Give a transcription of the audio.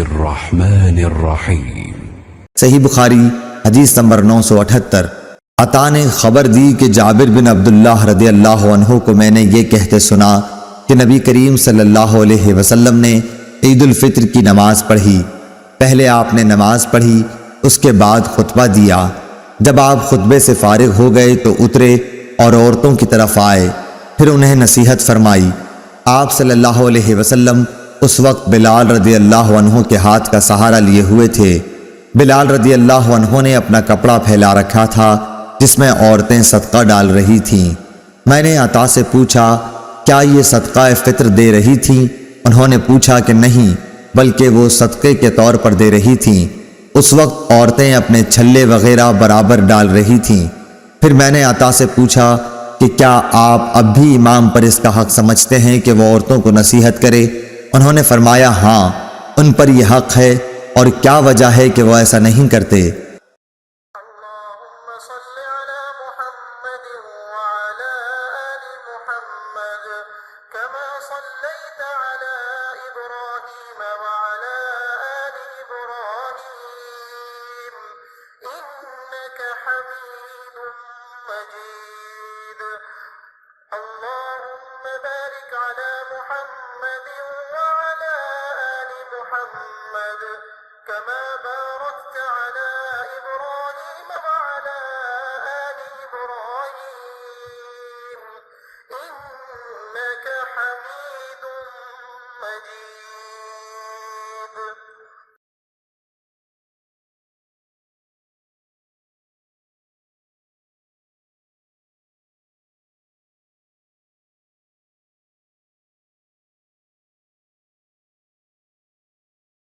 الرحمن الرحیم۔ صحیح بخاری حدیث نمبر 978۔ عطا نے خبر دی کہ جابر بن عبداللہ رضی اللہ عنہ کو میں نے یہ کہتے سنا کہ نبی کریم صلی اللہ علیہ وسلم نے عید الفطر کی نماز پڑھی۔ پہلے آپ نے نماز پڑھی، اس کے بعد خطبہ دیا۔ جب آپ خطبے سے فارغ ہو گئے تو اترے اور عورتوں کی طرف آئے، پھر انہیں نصیحت فرمائی۔ آپ صلی اللہ علیہ وسلم اس وقت بلال رضی اللہ عنہ کے ہاتھ کا سہارا لیے ہوئے تھے۔ بلال رضی اللہ عنہ نے اپنا کپڑا پھیلا رکھا تھا جس میں عورتیں صدقہ ڈال رہی تھیں۔ میں نے عطا سے پوچھا، کیا یہ صدقہ فطر دے رہی تھیں؟ انہوں نے پوچھا کہ نہیں، بلکہ وہ صدقے کے طور پر دے رہی تھیں۔ اس وقت عورتیں اپنے چھلے وغیرہ برابر ڈال رہی تھیں۔ پھر میں نے عطا سے پوچھا کہ کیا آپ اب بھی امام پر اس کا حق سمجھتے ہیں کہ وہ عورتوں کو نصیحت کرے؟ انہوں نے فرمایا ہاں، ان پر یہ حق ہے، اور کیا وجہ ہے کہ وہ ایسا نہیں کرتے؟ اللهم صل على محمد وعلى آل محمد كما صليت على إبراهيم وعلى آل إبراهيم إنك حميد مجيد اللهم بارك على محمد وعلى آل محمد كما باركت على إبراهيم